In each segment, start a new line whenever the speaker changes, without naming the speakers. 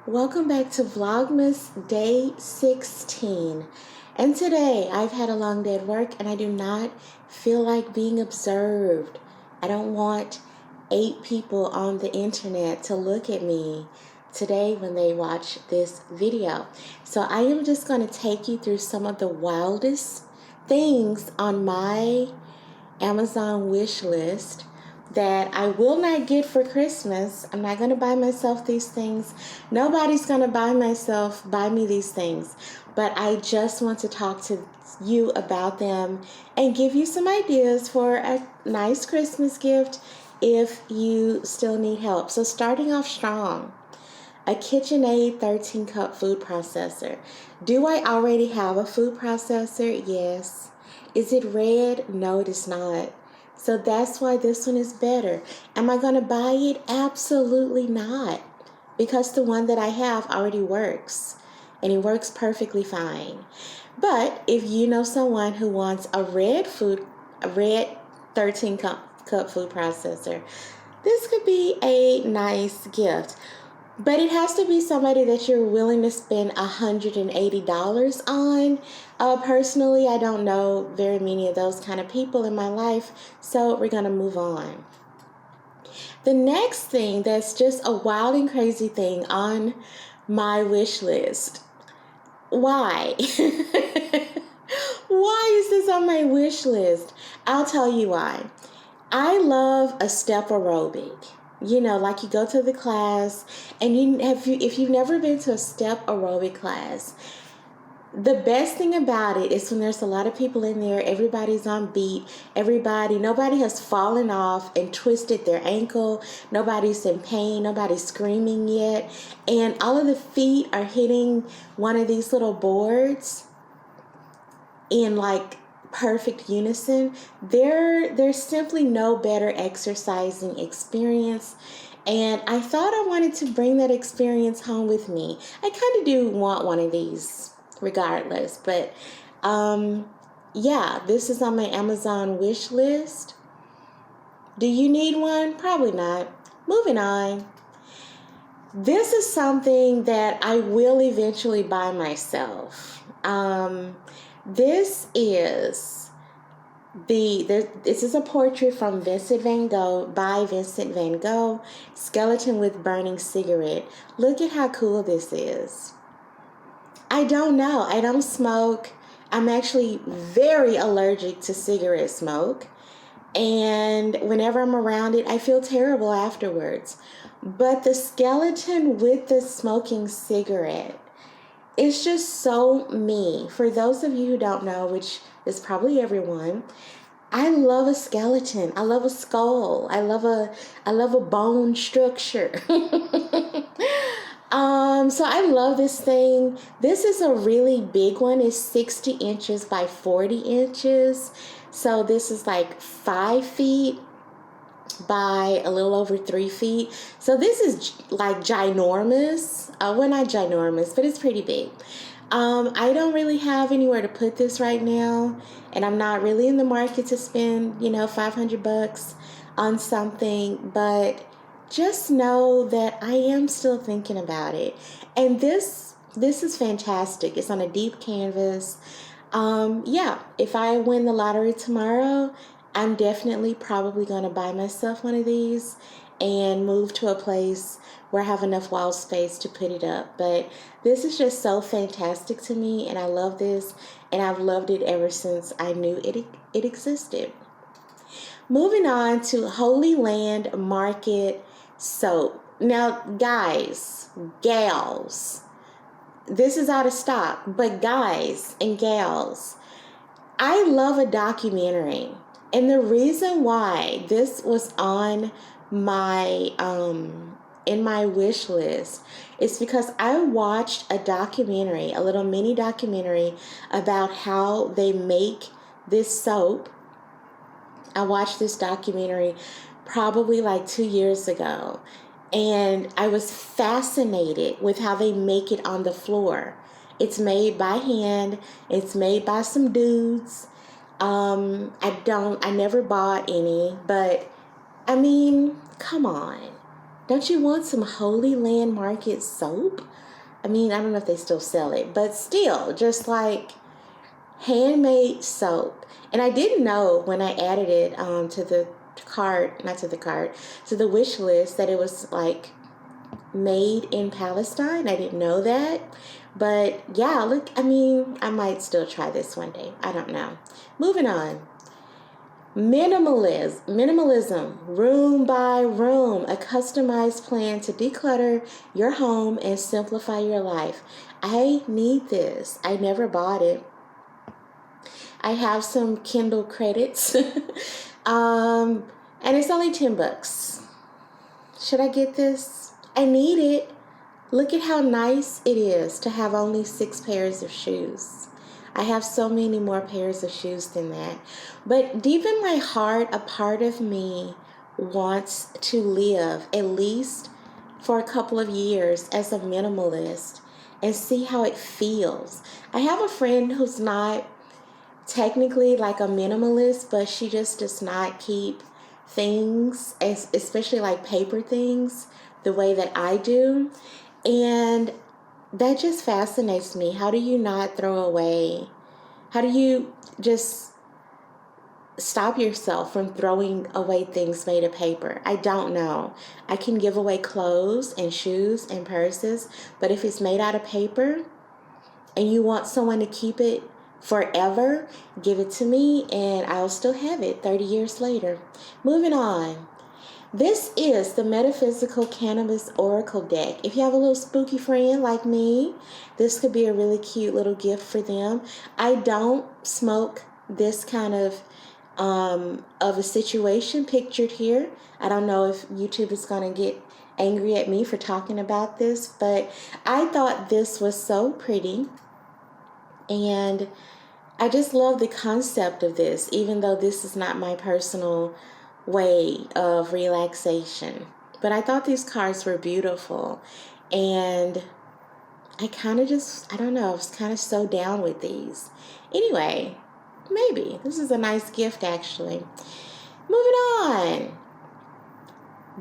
Welcome back to Vlogmas Day 16. And today I've had a long day at work and I do not feel like being observed. I don't want 8 people on the internet to look at me today when they watch this video. So I am just going to take you through some of the wildest things on my Amazaon wish list that I will not get for Christmas. I'm not going to buy myself these things. Nobody's going to buy me these things. But I just want to talk to you about them and give you some ideas for a nice Christmas gift if you still need help. So starting off strong, a KitchenAid 13-cup food processor. Do I already have a food processor? Yes. Is it red? No, it is not. So that's why this one is better. Am I going to buy it? Absolutely not. Because the one that I have already works. And it works perfectly fine. But if you know someone who wants a red 13-cup food processor, this could be a nice gift. But it has to be somebody that you're willing to spend $180 on. Personally, I don't know very many of those kind of people in my life, so we're going to move on. The next thing that's just a wild and crazy thing on my wish list. Why? Why is this on my wish list? I'll tell you why. I love a step aerobic. You know, like you go to the class and if you've never been to a step aerobic class, the best thing about it is when there's a lot of people in there, everybody's on beat, nobody has fallen off and twisted their ankle, nobody's in pain, nobody's screaming yet, and all of the feet are hitting one of these little boards in like perfect unison. There's simply no better exercising experience, and I thought I wanted to bring that experience home with me. I kind of do want one of these regardless, but yeah, this is on my Amazaon wish list. Do you need one? Probably not. Moving on. This is something that I will eventually buy myself. This is a portrait from Vincent van Gogh, by Vincent van Gogh, skeleton with burning cigarette. Look at how cool this is. I don't know. I don't smoke. I'm actually very allergic to cigarette smoke. And whenever I'm around it, I feel terrible afterwards. But the skeleton with the smoking cigarette, it's just so me. For those of you who don't know, which is probably everyone, I love a skeleton. I love a skull. I love a bone structure. So I love this thing. This is a really big one. It's 60 inches by 40 inches. So this is like 5 feet by a little over 3 feet. So this is like ginormous. Well, not ginormous, but it's pretty big. I don't really have anywhere to put this right now, and I'm not really in the market to spend, $500 on something, but just know that I am still thinking about it. And this is fantastic. It's on a deep canvas. Yeah, if I win the lottery tomorrow, I'm definitely probably going to buy myself one of these and move to a place where I have enough wall space to put it up. But this is just so fantastic to me, and I love this, and I've loved it ever since I knew it existed. Moving on to Holy Land Market soap. Now, guys, gals, this is out of stock, but guys and gals, I love a documentary. And the reason why this was on my in my wish list is because I watched a documentary, a little mini documentary about how they make this soap. I watched this documentary probably like 2 years ago, and I was fascinated with how they make it on the floor. It's made by hand. It's made by some dudes. I never bought any, but I mean, come on. Don't you want some Holy Land Market soap? I mean, I don't know if they still sell it, but still, just like handmade soap. And I didn't know when I added it to the cart, not to the cart, to the wish list, that it was like made in Palestine. I didn't know that. But yeah, look, I mean, I might still try this one day. I don't know. Moving on. Minimalism, room by room, a customized plan to declutter your home and simplify your life. I need this. I never bought it. I have some Kindle credits, and it's only $10. Should I get this? I need it. Look at how nice it is to have only 6 pairs of shoes. I have so many more pairs of shoes than that. But deep in my heart, a part of me wants to live at least for a couple of years as a minimalist and see how it feels. I have a friend who's not technically like a minimalist, but she just does not keep things, especially like paper things, the way that I do. And that just fascinates me. How do you not throw away? How do you just stop yourself from throwing away things made of paper? I don't know. I can give away clothes and shoes and purses, but if it's made out of paper and you want someone to keep it forever, give it to me and I'll still have it 30 years later. Moving on. This is the Metaphysical Cannabis Oracle deck. If you have a little spooky friend like me, this could be a really cute little gift for them. I don't smoke this kind of a situation pictured here. I don't know if YouTube is going to get angry at me for talking about this, but I thought this was so pretty. And I just love the concept of this, even though this is not my personal way of relaxation. But I thought these cards were beautiful, and I kind of just, I don't know, I was kind of so down with these. Anyway, maybe this is a nice gift actually. Moving on.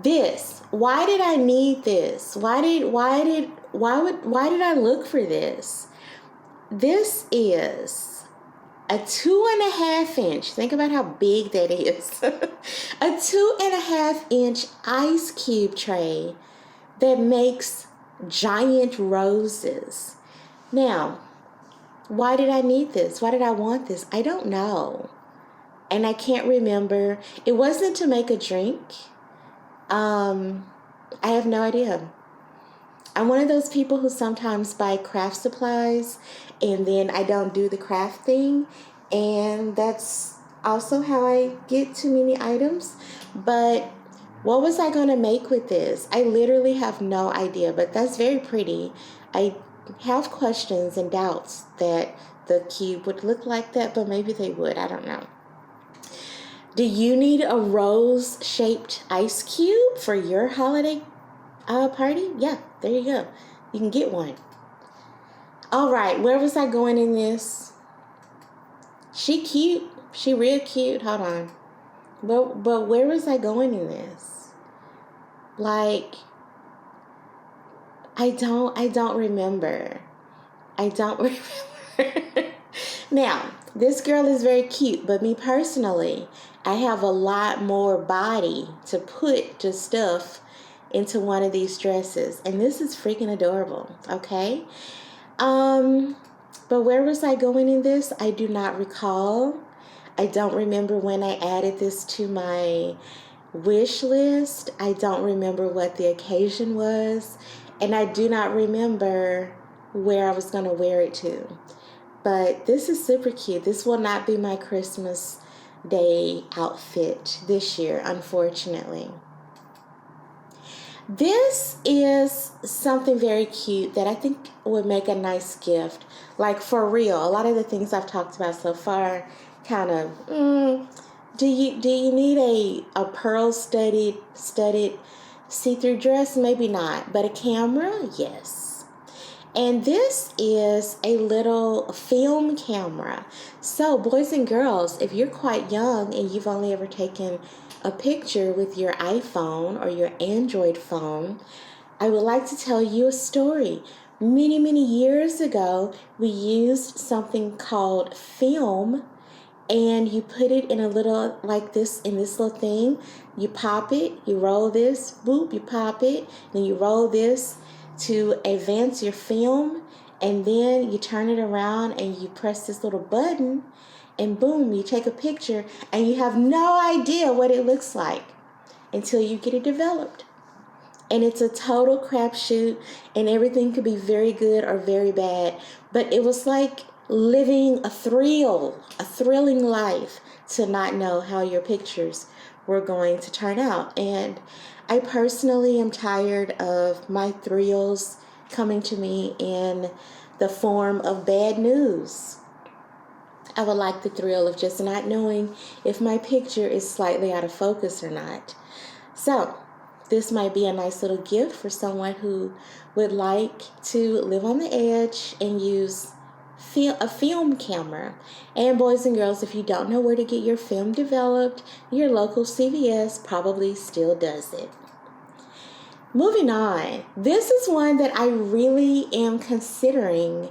This, why did I need this? Why did I look for this? This is a 2.5 inch, think about how big that is. A 2.5 inch ice cube tray that makes giant roses. Now, why did I need this? Why did I want this? I don't know. And I can't remember. It wasn't to make a drink. I have no idea. I'm one of those people who sometimes buy craft supplies and then I don't do the craft thing. And that's also how I get too many items. But what was I going to make with this? I literally have no idea, but that's very pretty. I have questions and doubts that the cube would look like that, but maybe they would. I don't know. Do you need a rose-shaped ice cube for your holiday party? Yeah, there you go. You can get one. All right, where was I going in this? She cute. She real cute. Hold on. But where was I going in this? Like, I don't remember. I don't remember. Now, this girl is very cute, but me personally, I have a lot more body to put to stuff into one of these dresses, and this is freaking adorable. Okay. But where was I going in this? I do not recall. I don't remember when I added this to my wish list. I don't remember what the occasion was, and I do not remember where I was going to wear it to. But this is super cute. This will not be my Christmas Day outfit this year, unfortunately. This is something very cute that I think would make a nice gift. Like, for real, a lot of the things I've talked about so far kind of, do you need a pearl studded see-through dress? Maybe not, but a camera? Yes. And this is a little film camera. So boys and girls, if you're quite young and you've only ever taken a picture with your iPhone or your Android phone, I would like to tell you a story. Many, many years ago, we used something called film, and you put it in a little, like this, in this little thing. You pop it, you roll this, boop, you pop it, then you roll this to advance your film, and then you turn it around and you press this little button, and boom, you take a picture, and you have no idea what it looks like until you get it developed. And it's a total crapshoot, and everything could be very good or very bad. But it was like living a thrilling life to not know how your pictures were going to turn out. And I personally am tired of my thrills coming to me in the form of bad news. I would like the thrill of just not knowing if my picture is slightly out of focus or not. So, this might be a nice little gift for someone who would like to live on the edge and use a film camera. And boys and girls, if you don't know where to get your film developed, your local CVS probably still does it. Moving on, this is one that I really am considering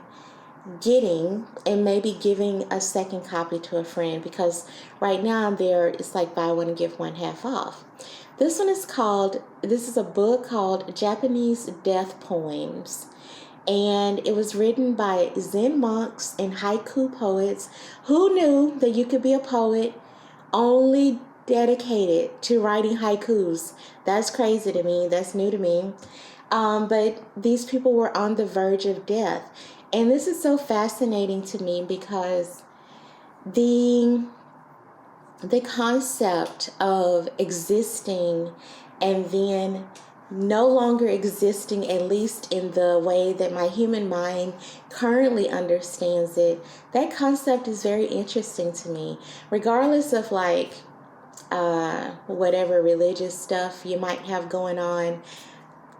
getting and maybe giving a second copy to a friend, because right now it's like buy one and give one half off. This is a book called Japanese Death Poems, and it was written by Zen monks and haiku poets. Who knew that you could be a poet only dedicated to writing haikus? That's crazy to me. That's new to me. But these people were on the verge of death. And this is so fascinating to me because the concept of existing and then no longer existing, at least in the way that my human mind currently understands it, that concept is very interesting to me. Regardless of whatever religious stuff you might have going on,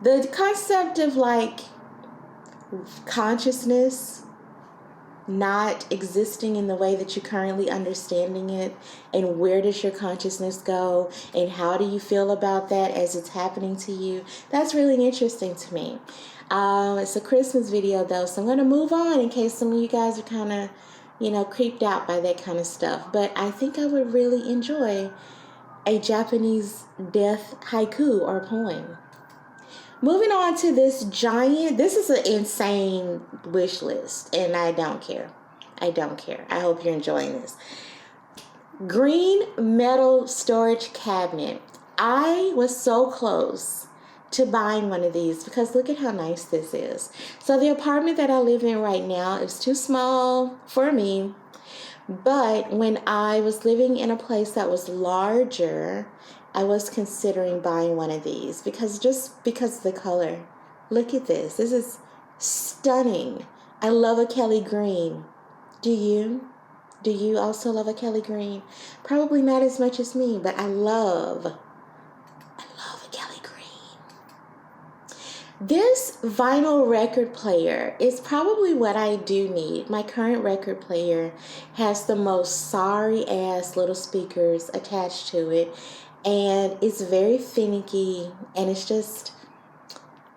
the concept of consciousness not existing in the way that you're currently understanding it, and where does your consciousness go, and how do you feel about that as it's happening to you, that's really interesting to me. It's a Christmas video though, so I'm going to move on in case some of you guys are kind of creeped out by that kind of stuff. But I think I would really enjoy a Japanese death haiku or poem. Moving on to this is an insane wish list, and I don't care. I hope you're enjoying this. Green metal storage cabinet. I was so close to buying one of these because look at how nice this is. So the apartment that I live in right now is too small for me, but when I was living in a place that was larger, I was considering buying one of these because of the color. Look at this. This is stunning. I love a Kelly green. Do you? Do you also love a Kelly green? Probably not as much as me, but I love a Kelly green. This vinyl record player is probably what I do need. My current record player has the most sorry ass little speakers attached to it. And it's very finicky, and it's just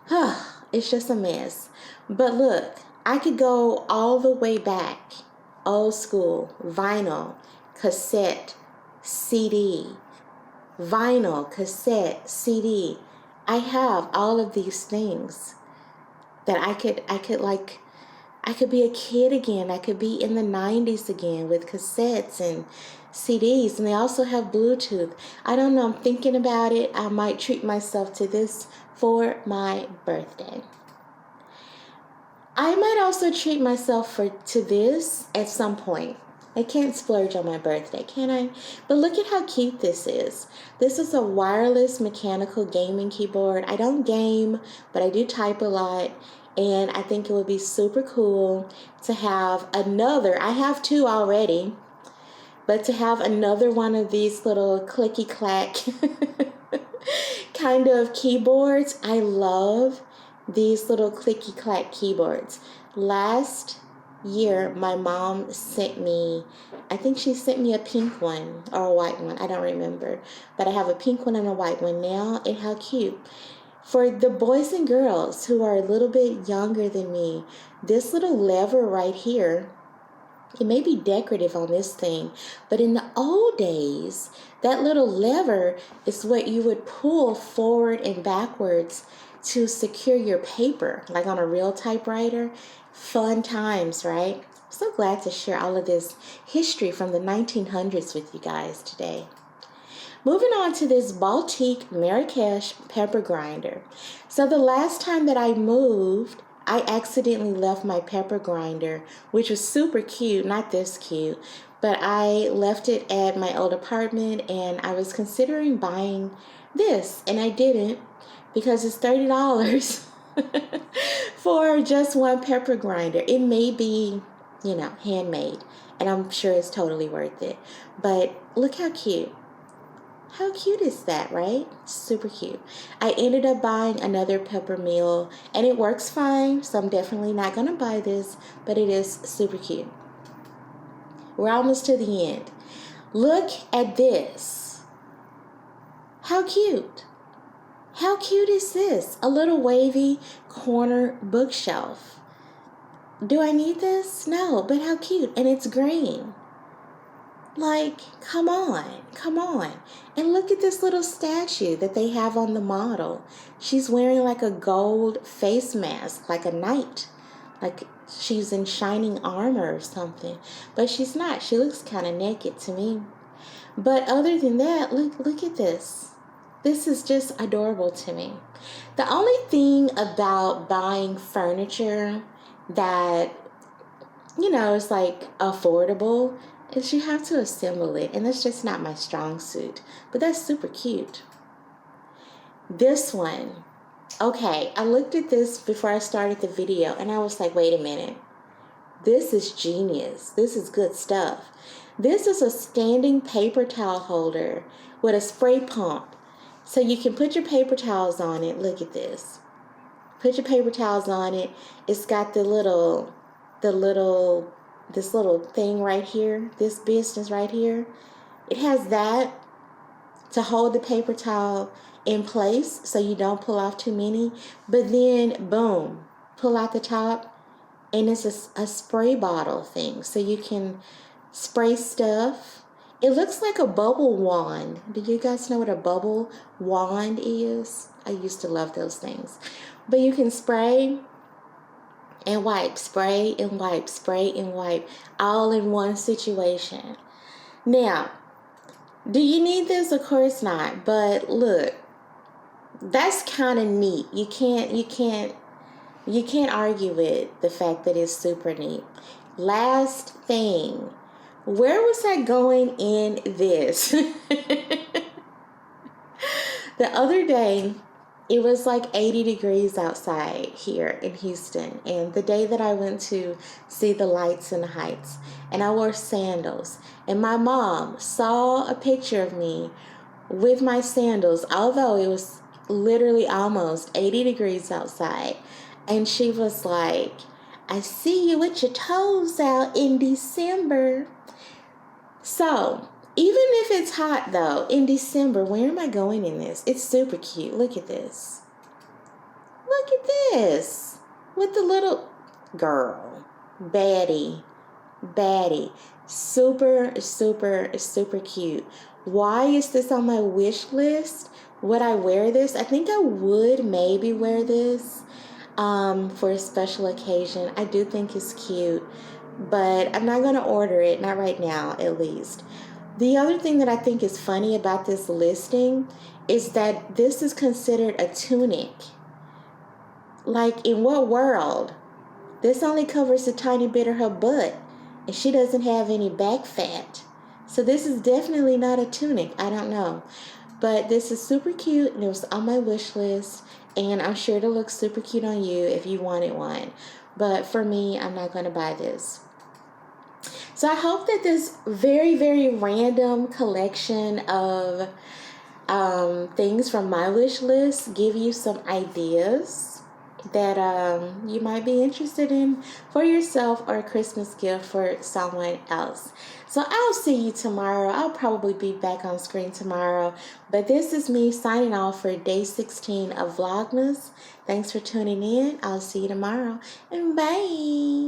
a mess. But look, I could go all the way back, old school, vinyl, cassette, CD, vinyl, cassette, CD. I have all of these things that I could be a kid again. I could be in the 90s again with cassettes and CDs, and they also have Bluetooth. I don't know, I'm thinking about it. I might treat myself to this for my birthday. I might also treat myself to this at some point. I can't splurge on my birthday, can I? But look at how cute this is. This is a wireless mechanical gaming keyboard. I don't game, but I do type a lot. And I think it would be super cool to have another. I have two already. But to have another one of these little clicky-clack kind of keyboards, I love these little clicky-clack keyboards. Last year, my mom sent me, I think she sent me a pink one or a white one. I don't remember. But I have a pink one and a white one now. And how cute. For the boys and girls who are a little bit younger than me, this little lever right here, it may be decorative on this thing, but in the old days, that little lever is what you would pull forward and backwards to secure your paper, like on a real typewriter. Fun times, right? I'm so glad to share all of this history from the 1900s with you guys today. Moving on to this Baltic Marrakesh pepper grinder. So the last time that I moved, I accidentally left my pepper grinder, which was super cute, not this cute, but I left it at my old apartment, and I was considering buying this, and I didn't because it's $30 for just one pepper grinder. It may be, handmade, and I'm sure it's totally worth it, but look how cute. How cute is that, right? Super cute. I ended up buying another pepper mill, and it works fine, so I'm definitely not going to buy this, but it is super cute. We're almost to the end. Look at this. How cute. How cute is this? A little wavy corner bookshelf. Do I need this? No, but how cute. And it's green. Like, come on. And look at this little statue that they have on the model. She's wearing like a gold face mask, like a knight. Like she's in shining armor or something. But she's not. She looks kind of naked to me. But other than that, look at this. This is just adorable to me. The only thing about buying furniture that, is like affordable is you have to assemble it, and that's just not my strong suit. But that's super cute. This one. Okay, I looked at this before I started the video, and I was like, wait a minute. This is genius. This is good stuff. This is a standing paper towel holder with a spray pump. So you can put your paper towels on it. Look at this. Put your paper towels on it. It's got this little thing right here, this business right here. It has that to hold the paper towel in place so you don't pull off too many. But then, boom, pull out the top, and it's a spray bottle thing. So you can spray stuff. It looks like a bubble wand. Do you guys know what a bubble wand is? I used to love those things. But you can spray and wipe, spray and wipe, spray and wipe, all in one situation. Now, do you need this? Of course not. But look, that's kind of neat. You can't argue with the fact that it's super neat. Last thing, where was I going in this? The other day, it was like 80 degrees outside here in Houston. And the day that I went to see the lights in the Heights, and I wore sandals. And my mom saw a picture of me with my sandals, although it was literally almost 80 degrees outside. And she was like, I see you with your toes out in December. So, even if it's hot though, in December, where am I going in this? It's super cute. Look at this. Look at this. With the little girl. Baddie. Super, super, super cute. Why is this on my wish list? Would I wear this? I think I would maybe wear this for a special occasion. I do think it's cute, but I'm not going to order it. Not right now, at least. The other thing that I think is funny about this listing is that this is considered a tunic. Like, in what world? This only covers a tiny bit of her butt, and she doesn't have any back fat. So this is definitely not a tunic. I don't know. But this is super cute, and it was on my wish list, and I'm sure it'll look super cute on you if you wanted one. But for me, I'm not going to buy this. So I hope that this very, very random collection of things from my wish list give you some ideas that you might be interested in for yourself or a Christmas gift for someone else. So I'll see you tomorrow. I'll probably be back on screen tomorrow. But this is me signing off for day 16 of Vlogmas. Thanks for tuning in. I'll see you tomorrow. And bye.